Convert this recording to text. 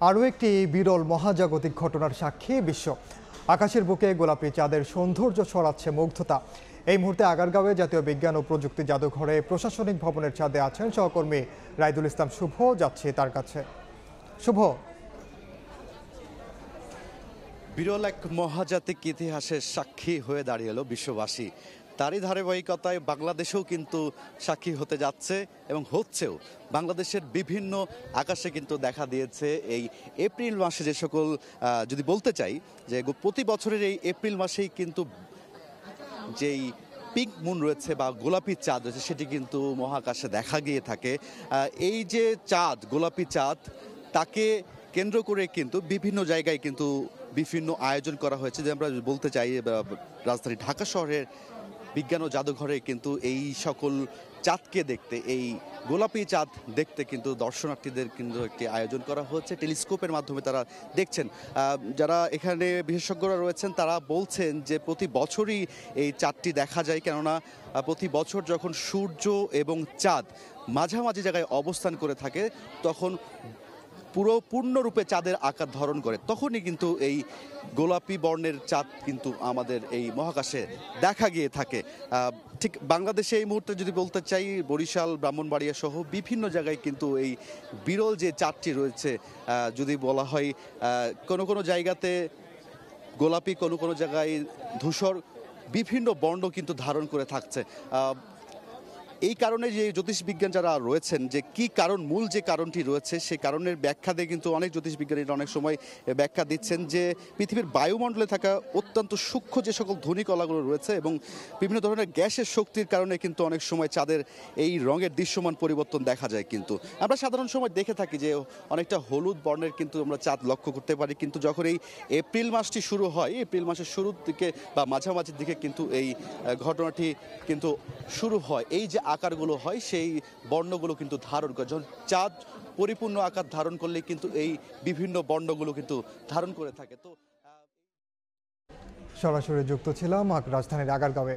আরও একটি বিরল মহাজাগতিক ঘটনার সাক্ষী বিশ্ব। আকাশের বুকে গোলাপি চাঁদের সৌন্দর্য ছড়াচ্ছে মুগ্ধতা। এই মুহূর্তে আগারগাঁওয়ে জাতীয় বিজ্ঞান ও প্রযুক্তি জাদুঘরে প্রশাসনিক ভবনের ছাদে আছেন সহকর্মী রাইদুল ইসলাম শুভ। যাচ্ছে তার কাছে। শুভ, বিরল এক মহাজাতিক ইতিহাসের সাক্ষী হয়ে দাঁড়িয়ে এলো বিশ্ববাসী। তারই ধারাবাহিকতায় বাংলাদেশেও কিন্তু সাক্ষী হতে যাচ্ছে এবং হচ্ছেও। বাংলাদেশের বিভিন্ন আকাশে কিন্তু দেখা দিয়েছে এই এপ্রিল মাসে যে সকল, যদি বলতে চাই যে প্রতি বছরের এই এপ্রিল মাসেই কিন্তু যেই পিঙ্ক মুন রয়েছে বা গোলাপি চাঁদ রয়েছে সেটি কিন্তু মহাকাশে দেখা গিয়ে থাকে। এই যে চাঁদ, গোলাপি চাঁদ, তাকে কেন্দ্র করে কিন্তু বিভিন্ন জায়গায় কিন্তু বিভিন্ন আয়োজন করা হয়েছে। যে আমরা বলতে চাই রাজধানী ঢাকা শহরের বিজ্ঞান ও জাদুঘরে কিন্তু এই সকল চাঁদকে দেখতে, এই গোলাপি চাঁদ দেখতে কিন্তু দর্শনার্থীদের কিন্তু একটি আয়োজন করা হচ্ছে। টেলিস্কোপের মাধ্যমে তারা দেখছেন। যারা এখানে বিশেষজ্ঞরা রয়েছেন তারা বলছেন যে প্রতি বছরই এই চাঁদটি দেখা যায়, কেননা প্রতি বছর যখন সূর্য এবং চাঁদ মাঝামাঝি জায়গায় অবস্থান করে থাকে তখন পূর্ণরূপে চাঁদের আকার ধারণ করে, তখনই কিন্তু এই গোলাপি বর্ণের চাঁদ কিন্তু আমাদের এই মহাকাশে দেখা গিয়ে থাকে। ঠিক বাংলাদেশে এই মুহূর্তে যদি বলতে চাই, বরিশাল, ব্রাহ্মণবাড়িয়া সহ বিভিন্ন জায়গায় কিন্তু এই বিরল যে চাঁদটি রয়েছে, যদি বলা হয় কোনো কোনো জায়গাতে গোলাপি, কোনো কোনো জায়গায় ধূসর, বিভিন্ন বর্ণ কিন্তু ধারণ করে থাকছে। এই কারণে যে জ্যোতিষবিজ্ঞান যারা রয়েছেন, যে কি কারণ, মূল যে কারণটি রয়েছে সেই কারণের ব্যাখ্যা দিয়ে কিন্তু অনেক জ্যোতিষবিজ্ঞানীরা অনেক সময় ব্যাখ্যা দিচ্ছেন যে পৃথিবীর বায়ুমণ্ডলে থাকা অত্যন্ত সূক্ষ্ম যে সকল ধূলিকণাগুলো রয়েছে এবং বিভিন্ন ধরনের গ্যাসের শক্তির কারণে কিন্তু অনেক সময় চাঁদের এই রঙের দৃশ্যমান পরিবর্তন দেখা যায়। কিন্তু আমরা সাধারণ সময় দেখে থাকি যে অনেকটা হলুদ বর্ণের কিন্তু আমরা চাঁদ লক্ষ্য করতে পারি, কিন্তু যখন এই এপ্রিল মাসটি শুরু হয়, এপ্রিল মাসের শুরুর দিকে বা মাঝামাঝির দিকে কিন্তু এই ঘটনাটি কিন্তু শুরু হয়। এই যে আকারগুলো হয় সেই বর্ণগুলো কিন্তু ধারণ করে, যখন চাঁদ পরিপূর্ণ আকার ধারণ করলে কিন্তু এই বিভিন্ন বর্ণগুলো কিন্তু ধারণ করে থাকে। তো সরাসরি যুক্ত ছিলাম রাজধানীর আগারগাঁওয়ে।